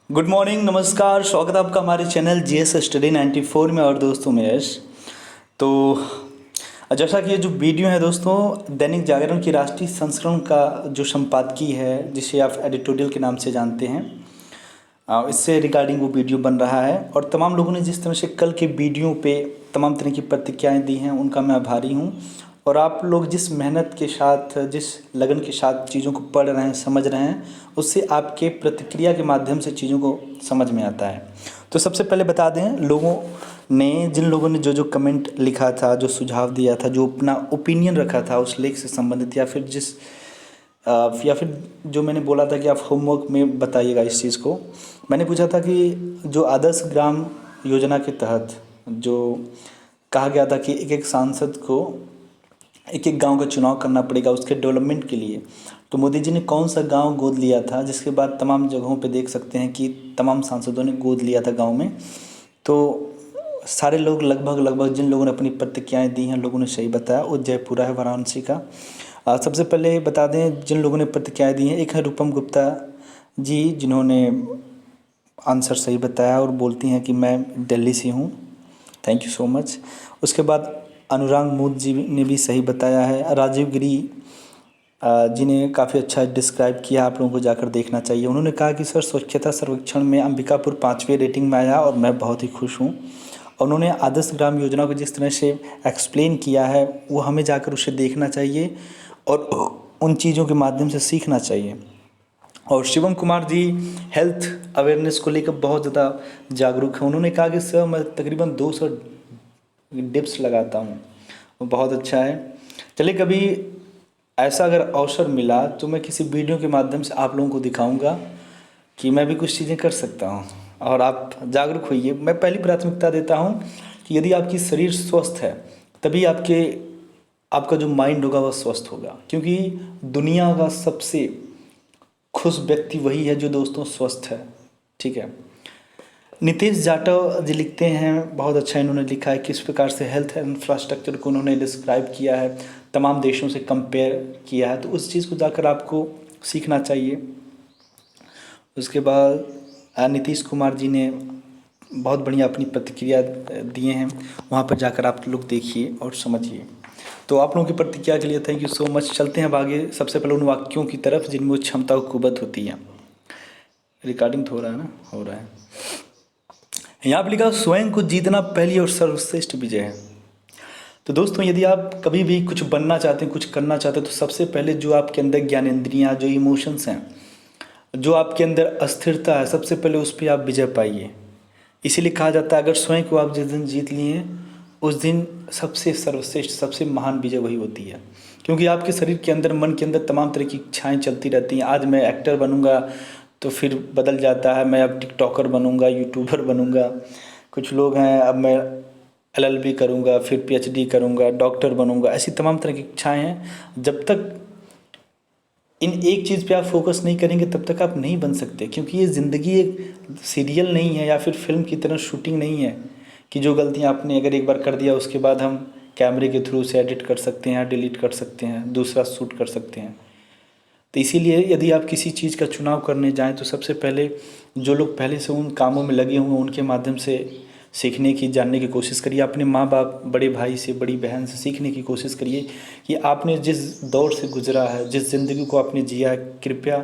Good morning, नमस्कार, स्वागत है आपका हमारे चैनल जीएस स्टडी 94 में। और दोस्तों मैं यश। तो जैसा कि ये जो वीडियो है दोस्तों, दैनिक जागरण की राष्ट्रीय संस्करण का जो संपादकीय है, जिसे आप एडिटोरियल के नाम से जानते हैं, इससे रिगार्डिंग वो वीडियो बन रहा है। और तमाम लोगों ने जिस तरह से कल के वीडियो पे तमाम तरह की प्रतिक्रियाएँ दी हैं, उनका मैं आभारी हूँ। और आप लोग जिस मेहनत के साथ, जिस लगन के साथ चीज़ों को पढ़ रहे हैं, समझ रहे हैं, उससे आपके प्रतिक्रिया के माध्यम से चीज़ों को समझ में आता है। तो सबसे पहले बता दें, जिन लोगों ने जो जो कमेंट लिखा था, जो सुझाव दिया था, जो अपना ओपिनियन रखा था उस लेख से संबंधित, या फिर जो मैंने बोला था कि आप होमवर्क में बताइएगा इस चीज़ को। मैंने पूछा था कि जो आदर्श ग्राम योजना के तहत जो कहा गया था कि एक एक सांसद को एक एक गांव का चुनाव करना पड़ेगा उसके डेवलपमेंट के लिए, तो मोदी जी ने कौन सा गांव गोद लिया था, जिसके बाद तमाम जगहों पे देख सकते हैं कि तमाम सांसदों ने गोद लिया था गांव में। तो सारे लोग लगभग जिन लोगों ने अपनी प्रतिक्रियाएं दी हैं, लोगों ने सही बताया। वो जयपुरा है, वाराणसी का। सबसे पहले बता दें जिन लोगों ने प्रतिक्रियाएं दी हैं, एक है रूपम गुप्ता जी, जिन्होंने आंसर सही बताया और बोलती हैं कि मैं दिल्ली से हूँ। Thank you so much. उसके बाद अनुराग मूत जी ने भी सही बताया है। राजीव गिरी जी ने काफ़ी अच्छा डिस्क्राइब किया, आप लोगों को जाकर देखना चाहिए। उन्होंने कहा कि सर, स्वच्छता सर्वेक्षण में अंबिकापुर 5वीं रेटिंग में आया और मैं बहुत ही खुश हूँ। और उन्होंने आदर्श ग्राम योजना को जिस तरह से एक्सप्लेन किया है, वो हमें जाकर उसे देखना चाहिए और उन चीज़ों के माध्यम से सीखना चाहिए। और शिवम कुमार जी हेल्थ अवेयरनेस को लेकर बहुत ज़्यादा जागरूक हैं। उन्होंने कहा कि सर, मैं तकरीबन 200 डिप्स लगाता हूँ, वो बहुत अच्छा है। चलिए, कभी ऐसा अगर अवसर मिला तो मैं किसी वीडियो के माध्यम से आप लोगों को दिखाऊंगा कि मैं भी कुछ चीज़ें कर सकता हूँ, और आप जागरूक होइए। मैं पहली प्राथमिकता देता हूँ कि यदि आपकी शरीर स्वस्थ है, तभी आपका जो माइंड होगा वह स्वस्थ होगा। क्योंकि दुनिया का सबसे खुश व्यक्ति वही है जो दोस्तों स्वस्थ है। ठीक है। नितेश जाटव जी लिखते हैं, बहुत अच्छा इन्होंने लिखा है, किस प्रकार से हेल्थ इंफ्रास्ट्रक्चर को उन्होंने डिस्क्राइब किया है, तमाम देशों से कंपेयर किया है। तो उस चीज़ को जाकर आपको सीखना चाहिए। उसके बाद नीतीश कुमार जी ने बहुत बढ़िया अपनी प्रतिक्रिया दिए हैं, वहाँ पर जाकर आप लोग देखिए और समझिए। तो आप लोगों की प्रतिक्रिया के लिए थैंक यू सो मच। चलते हैं अब आगे, सबसे पहले उन वाक्यों की तरफ जिनमें वो क्षमता व कुवत होती है। रिकॉर्डिंग तो हो रहा है ना? हो रहा है। यहाँ पर लिखा, स्वयं को जीतना पहली और सर्वश्रेष्ठ विजय है। तो दोस्तों, यदि आप कभी भी कुछ बनना चाहते हैं, कुछ करना चाहते हैं, तो सबसे पहले जो आपके अंदर ज्ञानेंद्रियाँ, जो इमोशंस हैं, जो आपके अंदर अस्थिरता है, सबसे पहले उस पर आप विजय पाइए। इसीलिए कहा जाता है, अगर स्वयं को आप जिस दिन जीत लिए, उस दिन सबसे सर्वश्रेष्ठ, सबसे महान विजय वही होती है। क्योंकि आपके शरीर के अंदर, मन के अंदर तमाम तरह की इच्छाएँ चलती रहती हैं। आज मैं एक्टर बनूंगा, तो फिर बदल जाता है, मैं अब टिकटॉकर बनूंगा, यूट्यूबर बनूंगा। कुछ लोग हैं, अब मैं एलएलबी करूंगा, फिर पीएचडी करूंगा, डॉक्टर बनूंगा। ऐसी तमाम तरह की इच्छाएं हैं। जब तक इन एक चीज़ पे आप फोकस नहीं करेंगे, तब तक आप नहीं बन सकते। क्योंकि ये ज़िंदगी एक सीरियल नहीं है, या फिर फिल्म की तरह शूटिंग नहीं है कि जो गलतियाँ आपने अगर एक बार कर दिया, उसके बाद हम कैमरे के थ्रू से एडिट कर सकते हैं, डिलीट कर सकते हैं, दूसरा शूट कर सकते हैं। तो इसीलिए यदि आप किसी चीज़ का चुनाव करने जाएं, तो सबसे पहले जो लोग पहले से उन कामों में लगे हुए हैं, उनके माध्यम से सीखने की, जानने की कोशिश करिए। अपने माँ बाप, बड़े भाई से, बड़ी बहन से सीखने की कोशिश करिए कि आपने जिस दौर से गुजरा है, जिस ज़िंदगी को आपने जिया है, कृपया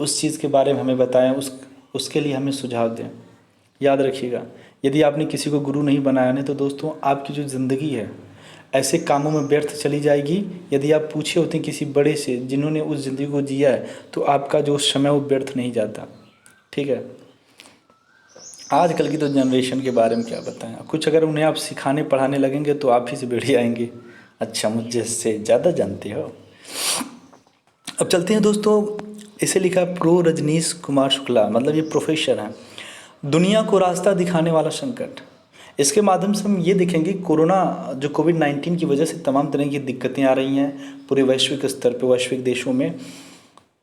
उस चीज़ के बारे में हमें बताएं, उसके लिए हमें सुझाव दें। याद रखिएगा, यदि आपने किसी को गुरु नहीं बनाया ना, तो दोस्तों आपकी जो ज़िंदगी है ऐसे कामों में व्यर्थ चली जाएगी। यदि आप पूछे होते हैं किसी बड़े से जिन्होंने उस ज़िंदगी को जिया है, तो आपका जो समय वो व्यर्थ नहीं जाता। ठीक है। आजकल की तो जनरेशन के बारे में क्या बताएं, कुछ अगर उन्हें आप सिखाने पढ़ाने लगेंगे तो आप ही से बढ़ जाएंगे। अच्छा, मुझे से ज़्यादा जानते हो। अब चलते हैं दोस्तों, इसे लिखा प्रो रजनीश कुमार शुक्ला, मतलब ये प्रोफेसर हैं। दुनिया को रास्ता दिखाने वाला संकट। इसके माध्यम से हम ये देखेंगे, जो कोविड-19 की वजह से तमाम तरह की दिक्कतें आ रही हैं पूरे वैश्विक स्तर पे, वैश्विक देशों में।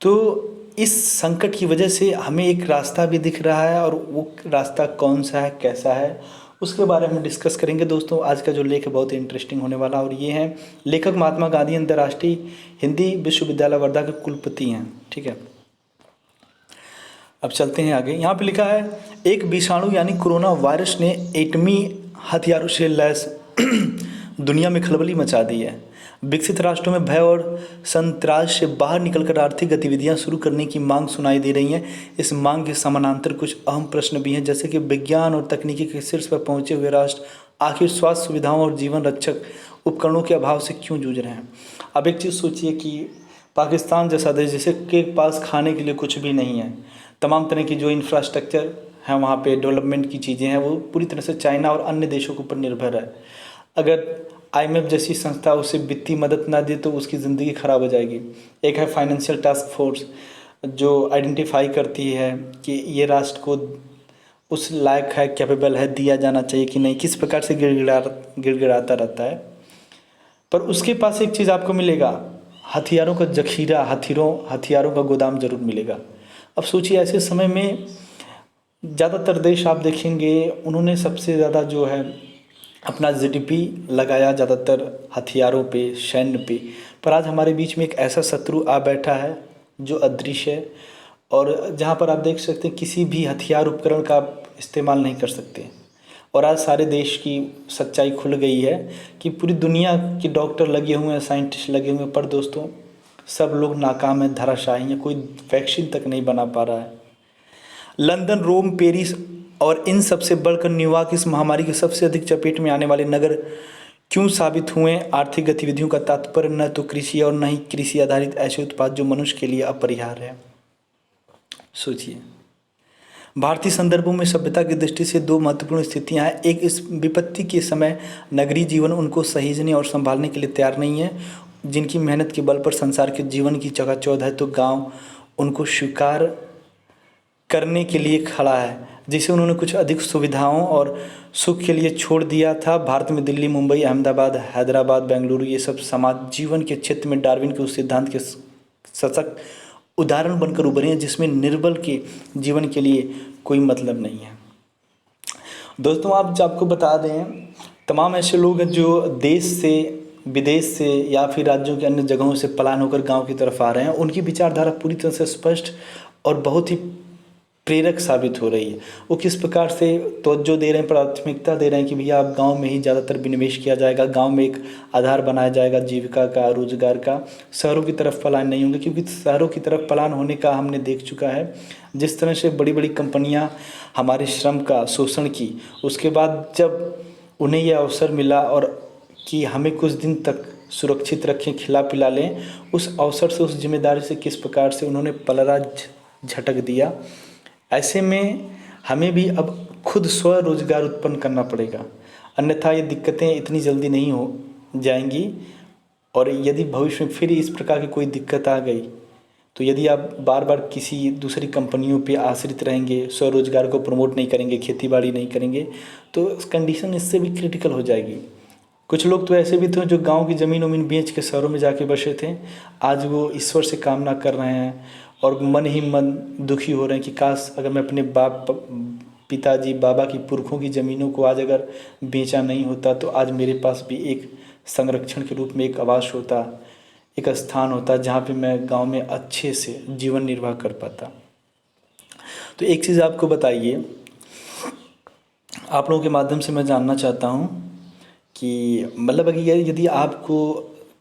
तो इस संकट की वजह से हमें एक रास्ता भी दिख रहा है, और वो रास्ता कौन सा है, कैसा है, उसके बारे में डिस्कस करेंगे। दोस्तों, आज का जो लेख है बहुत ही इंटरेस्टिंग होने वाला, और ये हैं लेखक महात्मा गांधी अंतर्राष्ट्रीय हिंदी विश्वविद्यालय वर्धा के कुलपति हैं। ठीक है। अब चलते हैं आगे। यहाँ पे लिखा है, एक विषाणु यानी कोरोना वायरस ने एटमी हथियारों से लैस दुनिया में खलबली मचा दी है। विकसित राष्ट्रों में भय और संतराज से बाहर निकलकर आर्थिक गतिविधियां शुरू करने की मांग सुनाई दे रही है। इस मांग के समानांतर कुछ अहम प्रश्न भी हैं, जैसे कि विज्ञान और तकनीकी के शीर्ष पर पहुंचे हुए राष्ट्र आखिर स्वास्थ्य सुविधाओं और जीवन रक्षक उपकरणों के अभाव से क्यों जूझ रहे हैं। अब एक चीज़ सोचिए कि पाकिस्तान जैसा देश, जिसे के पास खाने के लिए कुछ भी नहीं है, तमाम तरह की जो इंफ्रास्ट्रक्चर है वहाँ पे डेवलपमेंट की चीज़ें हैं वो पूरी तरह से चाइना और अन्य देशों के ऊपर निर्भर है। अगर आईएमएफ जैसी संस्था उसे वित्तीय मदद ना दे तो उसकी ज़िंदगी खराब हो जाएगी। एक है फाइनेंशियल टास्क फोर्स जो आइडेंटिफाई करती है कि ये राष्ट्र को उस लायक है, कैपेबल है, दिया जाना चाहिए कि नहीं, किस प्रकार से गिड़गिड़ाता रहता है। पर उसके पास एक चीज़ आपको मिलेगा, हथियारों का जखीरा, हथियारों का गोदाम जरूर मिलेगा। अब सोचिए ऐसे समय में ज़्यादातर देश आप देखेंगे उन्होंने सबसे ज़्यादा जो है अपना जीडीपी लगाया ज़्यादातर हथियारों पे, सैन्य पे। पर आज हमारे बीच में एक ऐसा शत्रु आ बैठा है जो अदृश्य है और जहाँ पर आप देख सकते हैं किसी भी हथियार उपकरण का आप इस्तेमाल नहीं कर सकते। और आज सारे देश की सच्चाई खुल गई है कि पूरी दुनिया के डॉक्टर लगे हुए हैं, साइंटिस्ट लगे हुए हैं, पर दोस्तों सब लोग नाकाम है, धराशायी है, कोई वैक्सीन तक नहीं बना पा रहा है। लंदन, रोम, पेरिस और इन सबसे बढ़कर न्यूयॉर्क इस महामारी के सबसे अधिक चपेट में आने वाले नगर क्यों साबित हुए। आर्थिक गतिविधियों का तात्पर्य न तो कृषि और न ही कृषि आधारित ऐसे उत्पाद जो मनुष्य के लिए अपरिहार्य है। सोचिए, भारतीय संदर्भों में सभ्यता की दृष्टि से दो महत्वपूर्ण स्थितियां हैं। एक, इस विपत्ति के समय नगरीय जीवन उनको सहेजने और संभालने के लिए तैयार नहीं है, जिनकी मेहनत के बल पर संसार के जीवन की चकाचौंध है, तो गांव उनको स्वीकार करने के लिए खड़ा है, जिसे उन्होंने कुछ अधिक सुविधाओं और सुख के लिए छोड़ दिया था। भारत में दिल्ली, मुंबई, अहमदाबाद, हैदराबाद, बेंगलुरु, ये सब समाज जीवन के क्षेत्र में डार्विन के उस सिद्धांत के सशक्त उदाहरण बनकर उभरे हैं, जिसमें निर्बल के जीवन के लिए कोई मतलब नहीं है। दोस्तों आपको बता दें, तमाम ऐसे लोग हैं जो देश से, विदेश से या फिर राज्यों के अन्य जगहों से पलायन होकर गांव की तरफ आ रहे हैं। उनकी विचारधारा पूरी तरह से स्पष्ट और बहुत ही प्रेरक साबित हो रही है। वो किस प्रकार से तवज्जो दे रहे हैं, प्राथमिकता दे रहे हैं कि भैया आप गांव में ही ज़्यादातर विनिवेश किया जाएगा, गांव में एक आधार बनाया जाएगा जीविका का, रोजगार का। शहरों की तरफ पलायन नहीं होंगे, क्योंकि शहरों की तरफ पलायन होने का हमने देख चुका है। जिस तरह से बड़ी बड़ी कंपनियां हमारे श्रम का शोषण की, उसके बाद जब उन्हें यह अवसर मिला और कि हमें कुछ दिन तक सुरक्षित रखें, खिला पिला लें, उस अवसर से, उस जिम्मेदारी से किस प्रकार से उन्होंने पलड़ा झटक दिया। ऐसे में हमें भी अब खुद स्वरोजगार उत्पन्न करना पड़ेगा, अन्यथा ये दिक्कतें इतनी जल्दी नहीं हो जाएंगी। और यदि भविष्य में फिर इस प्रकार की कोई दिक्कत आ गई तो यदि आप बार बार किसी दूसरी कंपनियों पे आश्रित रहेंगे, स्वरोजगार को प्रमोट नहीं करेंगे, खेतीबाड़ी नहीं करेंगे, तो कंडीशन इससे भी क्रिटिकल हो जाएगी। कुछ लोग तो ऐसे भी थे जो गांव की ज़मीन वमीन बेच के शहरों में जाके बसे थे, आज वो ईश्वर से कामना कर रहे हैं और मन ही मन दुखी हो रहे हैं कि काश अगर मैं अपने पिताजी, बाबा की पुरखों की ज़मीनों को आज अगर बेचा नहीं होता तो आज मेरे पास भी एक संरक्षण के रूप में एक आवास होता, एक स्थान होता जहाँ पे मैं गांव में अच्छे से जीवन निर्वाह कर पाता। तो एक चीज़ आपको बताइए, आप लोगों के माध्यम से मैं जानना चाहता हूँ कि मतलब अगर यदि आपको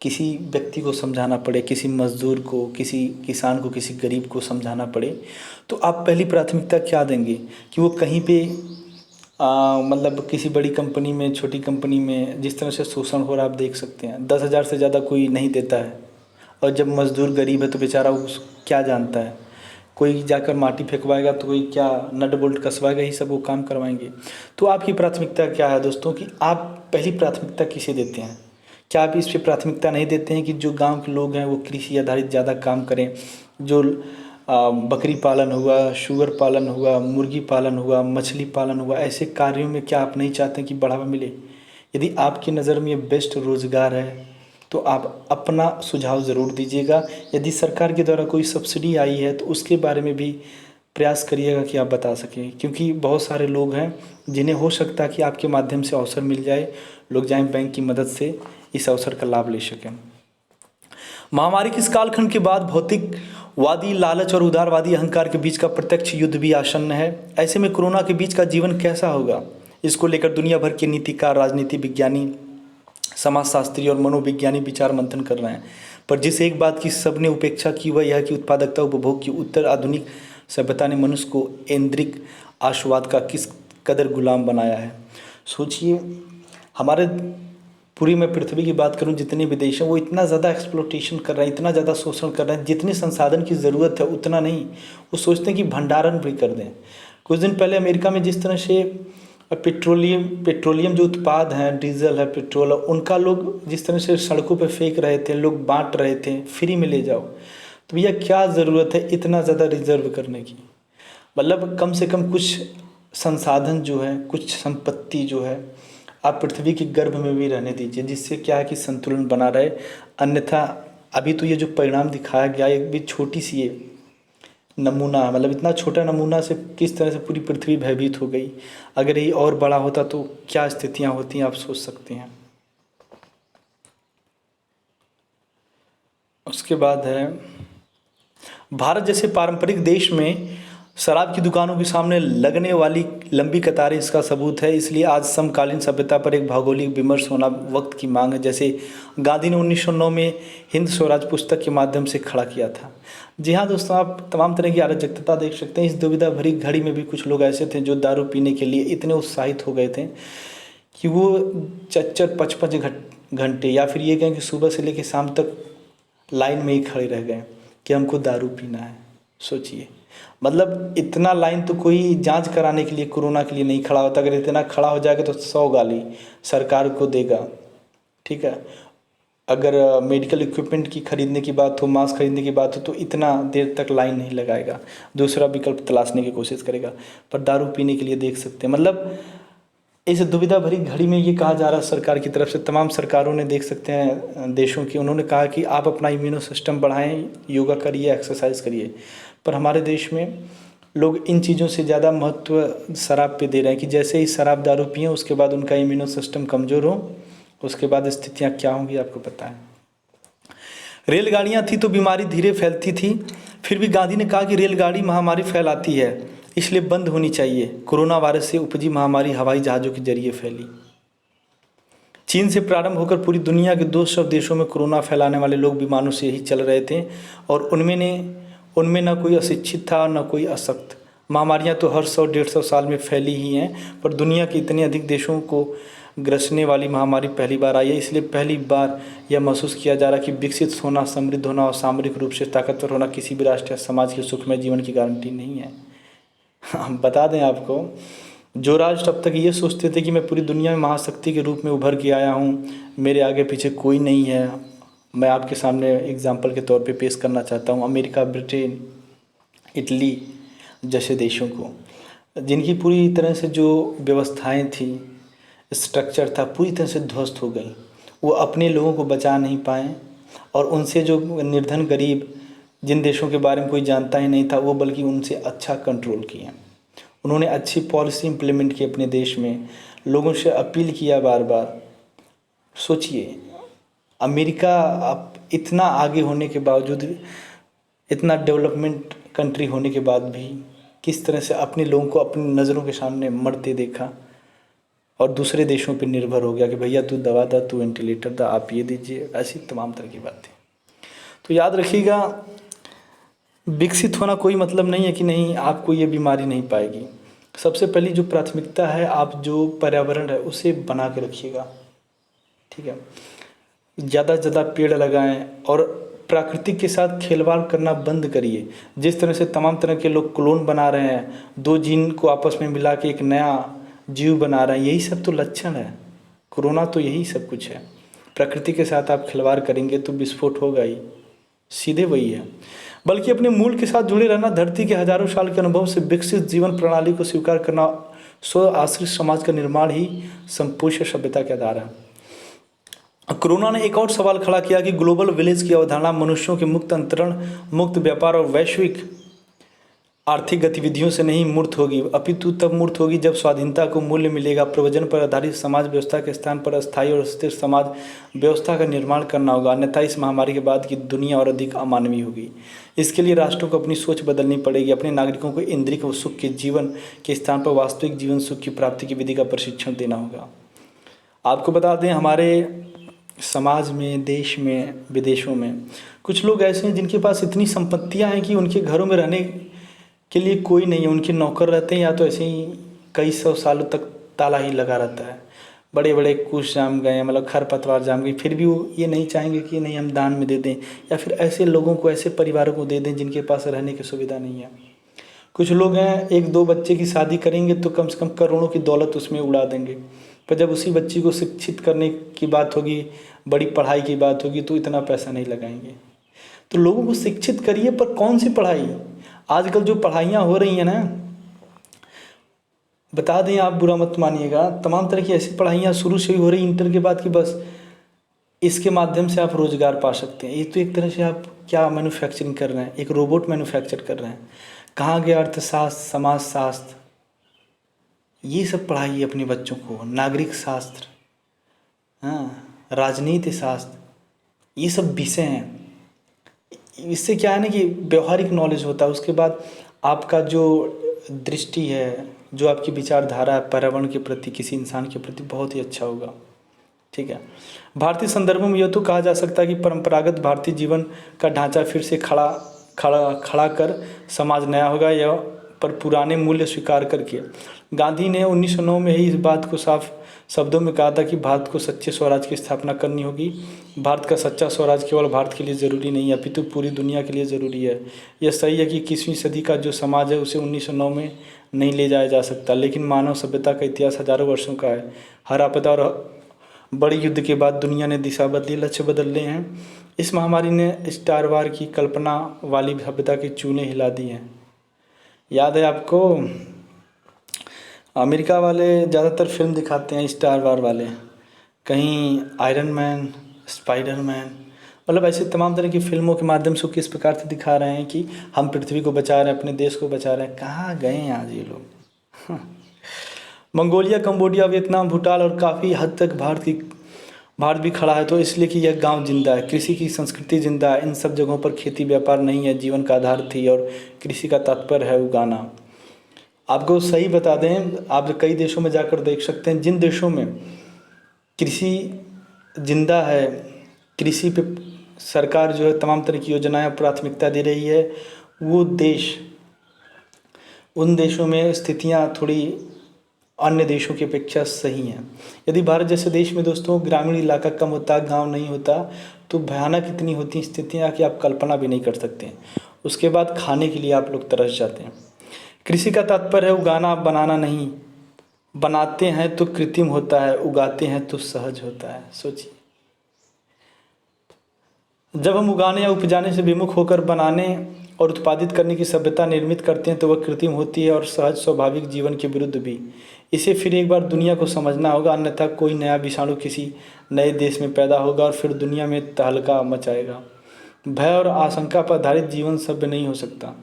किसी व्यक्ति को समझाना पड़े, किसी मज़दूर को, किसी किसान को, किसी गरीब को समझाना पड़े, तो आप पहली प्राथमिकता क्या देंगे कि वो कहीं पे मतलब किसी बड़ी कंपनी में, छोटी कंपनी में जिस तरह से शोषण हो रहा है आप देख सकते हैं, 10,000 से ज़्यादा कोई नहीं देता है। और जब मज़दूर गरीब है तो बेचारा वो क्या जानता है, कोई जाकर माटी फेंकवाएगा तो कोई क्या नट बोल्ट कसवाएगा, ही सब वो काम करवाएंगे। तो आपकी प्राथमिकता क्या है दोस्तों कि आप पहली प्राथमिकता किसे देते हैं? क्या आप इस पे प्राथमिकता नहीं देते हैं कि जो गांव के लोग हैं वो कृषि आधारित ज़्यादा काम करें, जो बकरी पालन हुआ, शुगर पालन हुआ, मुर्गी पालन हुआ, मछली पालन हुआ, ऐसे कार्यों में क्या आप नहीं चाहते कि बढ़ावा मिले? यदि आपकी नज़र में ये बेस्ट रोज़गार है तो आप अपना सुझाव ज़रूर दीजिएगा। यदि सरकार के द्वारा कोई सब्सिडी आई है तो उसके बारे में भी प्रयास करिएगा कि आप बता सकें, क्योंकि बहुत सारे लोग हैं जिन्हें हो सकता है कि आपके माध्यम से अवसर मिल जाए, लोग जाएं बैंक की मदद से इस अवसर का लाभ ले सकें। महामारी के इस कालखंड के बाद भौतिकवादी लालच और उदारवादी अहंकार के बीच का प्रत्यक्ष युद्ध भी आसन्न है। ऐसे में कोरोना के बीच का जीवन कैसा होगा, इसको लेकर दुनिया भर के नीतिकार, राजनीति विज्ञानी, समाजशास्त्री और मनोविज्ञानी विचार मंथन कर रहे हैं। पर जिस एक बात की सबने उपेक्षा की वह यह कि उत्पादकता उपभोग की उत्तर आधुनिक सभ्यता ने मनुष्य को ऐन्द्रिक आशावाद का किस कदर गुलाम बनाया है। सोचिए, हमारे पूरी मैं पृथ्वी की बात करूं, जितने भी देश हैं वो इतना ज़्यादा एक्सप्लोटेशन कर रहे हैं, इतना ज़्यादा शोषण कर रहे हैं, जितने संसाधन की ज़रूरत है उतना नहीं, वो सोचते हैं कि भंडारण भी कर दें। कुछ दिन पहले अमेरिका में जिस तरह से पेट्रोलियम जो उत्पाद हैं, डीजल है, पेट्रोल है, उनका लोग जिस तरह से सड़कों पे फेंक रहे थे, लोग बांट रहे थे, फ्री में ले जाओ, तो भैया क्या ज़रूरत है इतना ज़्यादा रिजर्व करने की। मतलब कम से कम कुछ संसाधन जो है, कुछ संपत्ति जो है, आप पृथ्वी के गर्भ में भी रहने दीजिए, जिससे क्या है कि संतुलन बना रहे। अन्यथा अभी तो ये जो परिणाम दिखाया गया, एक भी छोटी सी ये नमूना है, मतलब इतना छोटा नमूना से किस तरह से पूरी पृथ्वी भयभीत हो गई। अगर ये और बड़ा होता तो क्या स्थितियां होती हैं, आप सोच सकते हैं। उसके बाद है, भारत जैसे पारंपरिक देश में शराब की दुकानों के सामने लगने वाली लंबी कतारें इसका सबूत है। इसलिए आज समकालीन सभ्यता पर एक भौगोलिक विमर्श होना वक्त की मांग है। जैसे गांधी ने 1909 में हिंद स्वराज पुस्तक के माध्यम से खड़ा किया था। जी हाँ दोस्तों, आप तमाम तरह की अराजकता देख सकते हैं। इस दुविधा भरी घड़ी में भी कुछ लोग ऐसे थे जो दारू पीने के लिए इतने उत्साहित हो गए थे कि वो 4-5 घंटे या फिर ये कहें कि सुबह से लेकर शाम तक लाइन में ही खड़े रह गए कि हमको दारू पीना है। सोचिए, मतलब इतना लाइन तो कोई जांच कराने के लिए, कोरोना के लिए नहीं खड़ा होता। अगर इतना खड़ा हो जाएगा तो 100 गाली सरकार को देगा, ठीक है। अगर मेडिकल इक्विपमेंट की खरीदने की बात हो, मास्क खरीदने की बात हो, तो इतना देर तक लाइन नहीं लगाएगा, दूसरा विकल्प तलाशने की कोशिश करेगा। पर दारू पीने के लिए देख सकते हैं, मतलब इस दुविधा भरी घड़ी में ये कहा जा रहा है सरकार की तरफ से, तमाम सरकारों ने देख सकते हैं देशों की, उन्होंने कहा कि आप अपना इम्यूनो सिस्टम बढ़ाएं, योगा करिए, एक्सरसाइज करिए। पर हमारे देश में लोग इन चीज़ों से ज़्यादा महत्व शराब पे दे रहे हैं कि जैसे ही शराब दारू पिएं उसके बाद उनका इम्यूनो सिस्टम कमज़ोर हो, उसके बाद स्थितियाँ क्या होंगी आपको पता है। रेलगाड़ियाँ थी तो बीमारी धीरे फैलती थी, फिर भी गांधी ने कहा कि रेलगाड़ी महामारी फैलाती है, इसलिए बंद होनी चाहिए। कोरोना वायरस से उपजी महामारी हवाई जहाज़ों के जरिए फैली। चीन से प्रारंभ होकर पूरी दुनिया के 200 देशों में कोरोना फैलाने वाले लोग विमानों से ही चल रहे थे और उनमें न कोई अशिक्षित था न कोई अशक्त। महामारियां तो हर 100-150 साल में फैली ही हैं, पर दुनिया के इतने अधिक देशों को ग्रसने वाली महामारी पहली बार आई है। इसलिए पहली बार यह महसूस किया जा रहा है कि विकसित होना, समृद्ध होना और सामरिक रूप से ताकतवर होना किसी भी राष्ट्र या समाज के सुखमय जीवन की गारंटी नहीं है। बता दें आपको, जो राष्ट्र अब तक ये सोचते थे कि मैं पूरी दुनिया में महाशक्ति के रूप में उभर के आया हूँ, मेरे आगे पीछे कोई नहीं है, मैं आपके सामने एग्जाम्पल के तौर पे पेश करना चाहता हूँ अमेरिका, ब्रिटेन, इटली जैसे देशों को, जिनकी पूरी तरह से जो व्यवस्थाएं थी, स्ट्रक्चर था, पूरी तरह से ध्वस्त हो गई। वो अपने लोगों को बचा नहीं पाए और उनसे जो निर्धन गरीब, जिन देशों के बारे में कोई जानता ही नहीं था, वो बल्कि उनसे अच्छा कंट्रोल किया। उन्होंने अच्छी पॉलिसी इम्प्लीमेंट की अपने देश में, लोगों से अपील किया बार बार। सोचिए, अमेरिका अब इतना आगे होने के बावजूद, इतना डेवलपमेंट कंट्री होने के बाद भी किस तरह से अपने लोगों को अपनी नज़रों के सामने मरते देखा और दूसरे देशों पर निर्भर हो गया कि भैया तू दवा दा, तू वेंटिलेटर दा, आप ये दीजिए, ऐसी तमाम तरह की बातें। तो याद रखिएगा, विकसित होना कोई मतलब नहीं है कि नहीं आपको ये बीमारी नहीं पाएगी। सबसे पहली जो प्राथमिकता है, आप जो पर्यावरण है उसे बना के रखिएगा, ठीक है। ज़्यादा से ज़्यादा पेड़ लगाएं और प्राकृतिक के साथ खिलवाड़ करना बंद करिए। जिस तरह से तमाम तरह के लोग क्लोन बना रहे हैं, 2 जीन को आपस में मिला के एक नया जीव बना रहे हैं, यही सब तो लक्षण है। कोरोना तो यही सब कुछ है। प्रकृति के साथ आप खिलवाड़ करेंगे तो विस्फोट होगा ही, सीधे वही है। बल्कि अपने मूल के साथ जुड़े रहना, धरती के हजारों साल के अनुभव से विकसित जीवन प्रणाली को स्वीकार करना, स्व आश्रित समाज का निर्माण ही संपूर्ण सभ्यता के आधार है। कोरोना ने एक और सवाल खड़ा किया कि ग्लोबल विलेज की अवधारणा मनुष्यों के मुक्त अंतरण, मुक्त व्यापार और वैश्विक आर्थिक गतिविधियों से नहीं मूर्त होगी, अपितु तब मूर्त होगी जब स्वाधीनता को मूल्य मिलेगा। प्रवचन पर आधारित समाज व्यवस्था के स्थान पर अस्थायी और स्थिर समाज व्यवस्था का निर्माण करना होगा, अन्यथा इस महामारी के बाद की दुनिया और अधिक अमानवीय होगी। इसके लिए राष्ट्रों को अपनी सोच बदलनी पड़ेगी, अपने नागरिकों को इंद्रिय व सुख के जीवन के स्थान पर वास्तविक जीवन सुख की प्राप्ति की विधि का प्रशिक्षण देना होगा। आपको बता दें, हमारे समाज में, देश में, विदेशों में कुछ लोग ऐसे हैं जिनके पास इतनी संपत्तियां हैं कि उनके घरों में रहने के लिए कोई नहीं है, उनके नौकर रहते हैं या तो ऐसे ही कई सौ सालों तक ताला ही लगा रहता है। बड़े बड़े कुश जाम गए, मतलब खरपतवार जाम गई, फिर भी वो ये नहीं चाहेंगे कि नहीं हम दान में दे दें, या फिर ऐसे लोगों को, ऐसे परिवारों को दे दें जिनके पास रहने की सुविधा नहीं है। कुछ लोग हैं, एक दो बच्चे की शादी करेंगे तो कम से कम करोड़ों की दौलत उसमें उड़ा देंगे, पर जब उसी बच्ची को शिक्षित करने की बात होगी, बड़ी पढ़ाई की बात होगी, तो इतना पैसा नहीं लगाएंगे। तो लोगों को शिक्षित करिए, पर कौन सी पढ़ाई? आजकल जो पढ़ाइयाँ हो रही हैं ना, बता दें, आप बुरा मत मानिएगा, तमाम तरह की ऐसी पढ़ाइयाँ शुरू से ही हो रही इंटर के बाद, कि बस इसके माध्यम से आप रोज़गार पा सकते हैं। ये तो एक तरह से आप क्या मैन्युफैक्चरिंग कर रहे हैं, एक रोबोट मैन्युफैक्चर कर रहे हैं। कहाँ गया अर्थशास्त्र, समाजशास्त्र, ये सब पढ़ाइए अपने बच्चों को, नागरिक शास्त्र, हाँ, राजनीति शास्त्र, ये सब विषय हैं। इससे क्या है ना कि व्यवहारिक नॉलेज होता है। उसके बाद आपका जो दृष्टि है, जो आपकी विचारधारा है पर्यावरण के प्रति, किसी इंसान के प्रति, बहुत ही अच्छा होगा। ठीक है। भारतीय संदर्भ में यह तो कहा जा सकता है कि परंपरागत भारतीय जीवन का ढांचा फिर से खड़ा कर समाज नया होगा, या पर पुराने मूल्य स्वीकार करके। गांधी ने 1909 में ही इस बात को साफ शब्दों में कहा था कि भारत को सच्चे स्वराज की स्थापना करनी होगी। भारत का सच्चा स्वराज केवल भारत के लिए ज़रूरी नहीं है, अपितु पूरी दुनिया के लिए ज़रूरी है। यह सही है कि 21वीं सदी का जो समाज है उसे 1909 में नहीं ले जाया जा सकता, लेकिन मानव सभ्यता का इतिहास हज़ारों वर्षों का है। हर आपदा और बड़े युद्ध के बाद दुनिया ने दिशा बदली, लक्ष्य बदले हैं। इस महामारी ने स्टार वार की कल्पना वाली सभ्यता के चूने हिला दी हैं। याद है आपको, अमेरिका वाले ज़्यादातर फिल्म दिखाते हैं स्टार वार वाले, कहीं आयरन मैन, स्पाइडरमैन, मतलब ऐसे तमाम तरह की फिल्मों के माध्यम से किस प्रकार से दिखा रहे हैं कि हम पृथ्वी को बचा रहे हैं, अपने देश को बचा रहे हैं। कहाँ गए हैं आज ये लोग? मंगोलिया, कंबोडिया, वियतनाम, भूटान और काफ़ी हद तक भारत भी खड़ा है, तो इसलिए कि यह गांव जिंदा है, कृषि की संस्कृति जिंदा है। इन सब जगहों पर खेती व्यापार नहीं है, जीवन का आधार थी, और कृषि का तात्पर्य है उगाना। आपको सही बता दें, आप कई देशों में जाकर देख सकते हैं, जिन देशों में कृषि जिंदा है, कृषि पे सरकार जो है तमाम तरह की योजनाएं प्राथमिकता दे रही है, वो देश, उन देशों में स्थितियां थोड़ी अन्य देशों की अपेक्षा सही हैं। यदि भारत जैसे देश में दोस्तों ग्रामीण इलाका कम होता, गांव नहीं होता, तो भयानक इतनी होती स्थितियां कि आप कल्पना भी नहीं कर सकते। उसके बाद खाने के लिए आप लोग तरस जाते हैं। कृषि का तात्पर्य है उगाना, बनाना नहीं। बनाते हैं तो कृत्रिम होता है, उगाते हैं तो सहज होता है। सोचिए, जब हम उगाने या उपजाने से विमुख होकर बनाने और उत्पादित करने की सभ्यता निर्मित करते हैं तो वह कृत्रिम होती है और सहज स्वाभाविक जीवन के विरुद्ध भी। इसे फिर एक बार दुनिया को समझना होगा, अन्यथा कोई नया विषाणु किसी नए देश में पैदा होगा और फिर दुनिया में तहलका मचाएगा। भय और आशंका पर आधारित जीवन सभ्य नहीं हो सकता।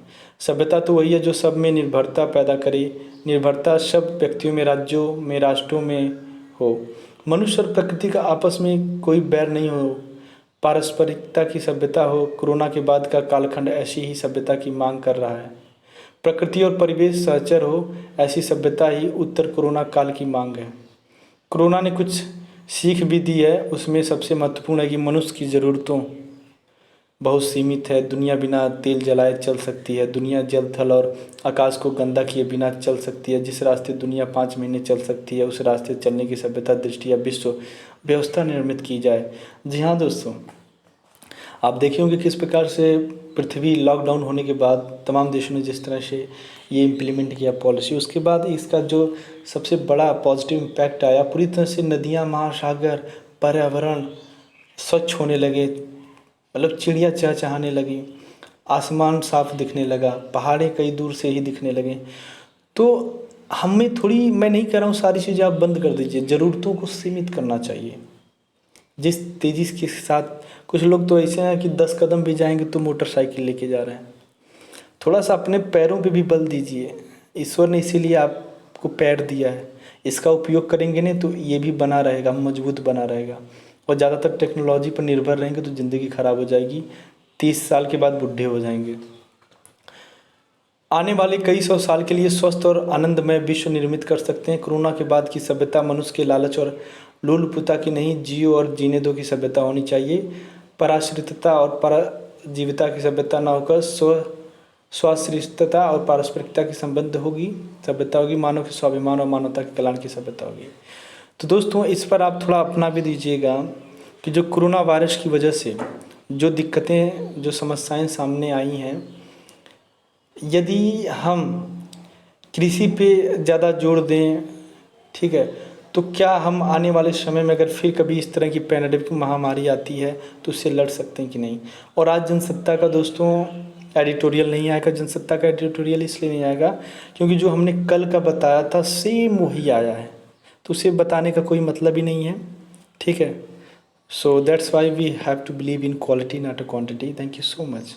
सभ्यता तो वही है जो सब में निर्भरता पैदा करे। निर्भरता सब व्यक्तियों में, राज्यों में, राष्ट्रों में हो। मनुष्य और प्रकृति का आपस में कोई बैर नहीं हो, पारस्परिकता की सभ्यता हो। कोरोना के बाद का कालखंड ऐसी ही सभ्यता की मांग कर रहा है। प्रकृति और परिवेश सहचर हो, ऐसी सभ्यता ही उत्तर कोरोना काल की मांग है। कोरोना ने कुछ सीख भी दी है, उसमें सबसे महत्वपूर्ण है कि मनुष्य की ज़रूरतों बहुत सीमित है। दुनिया बिना तेल जलाए चल सकती है, दुनिया जल, थल और आकाश को गंदा किए बिना चल सकती है। जिस रास्ते दुनिया 5 महीने चल सकती है, उस रास्ते चलने की सभ्यता, दृष्टि या विश्व व्यवस्था निर्मित की जाए। जी हाँ दोस्तों, आप देखे होंगे किस प्रकार से पृथ्वी लॉकडाउन होने के बाद तमाम देशों ने जिस तरह से ये इम्प्लीमेंट किया पॉलिसी, उसके बाद इसका जो सबसे बड़ा पॉजिटिव इम्पैक्ट आया, पूरी तरह से नदियाँ, महासागर, पर्यावरण स्वच्छ होने लगे, मतलब चिड़िया चहचहाने लगी, आसमान साफ दिखने लगा, पहाड़ें कई दूर से ही दिखने लगे। तो हमें थोड़ी, मैं नहीं कह रहा हूँ सारी चीज़ें आप बंद कर दीजिए, ज़रूरतों को सीमित करना चाहिए। जिस तेज़ी के साथ, कुछ लोग तो ऐसे हैं कि 10 कदम भी जाएंगे तो मोटरसाइकिल लेके जा रहे हैं। थोड़ा सा अपने पैरों पे भी बल दीजिए। ईश्वर ने इसीलिए आपको पैर दिया है, इसका उपयोग करेंगे नहीं तो ये भी बना रहेगा, मजबूत बना रहेगा। और ज़्यादातर टेक्नोलॉजी पर निर्भर रहेंगे तो ज़िंदगी ख़राब हो जाएगी, 30 साल के बाद बूढ़े हो जाएंगे। आने वाले कई सौ साल के लिए स्वस्थ और आनंदमय विश्व निर्मित कर सकते हैं। कोरोना के बाद की सभ्यता मनुष्य के लालच और लोलुपता की नहीं, जियो और जीने दो की सभ्यता होनी चाहिए। पराश्रितता और पराजीविता की सभ्यता ना होकर स्वाश्रितता और पारस्परिकता की संबंध होगी सभ्यता होगी। मानव के स्वाभिमान और मानवता के कल्याण की सभ्यता होगी। तो दोस्तों, इस पर आप थोड़ा अपना भी दीजिएगा कि जो कोरोना वायरस की वजह से जो दिक्कतें, जो समस्याएं सामने आई हैं, यदि हम कृषि पे ज़्यादा जोर दें, ठीक है, तो क्या हम आने वाले समय में अगर फिर कभी इस तरह की पैंडेमिक महामारी आती है तो उससे लड़ सकते हैं कि नहीं। और आज जनसत्ता का दोस्तों एडिटोरियल नहीं आएगा। जनसत्ता का एडिटोरियल इसलिए नहीं आएगा क्योंकि जो हमने कल का बताया था सेम वही आया है, तो उसे बताने का कोई मतलब ही नहीं है, ठीक है। So that's why we have to believe in quality not a quantity. Thank you so much.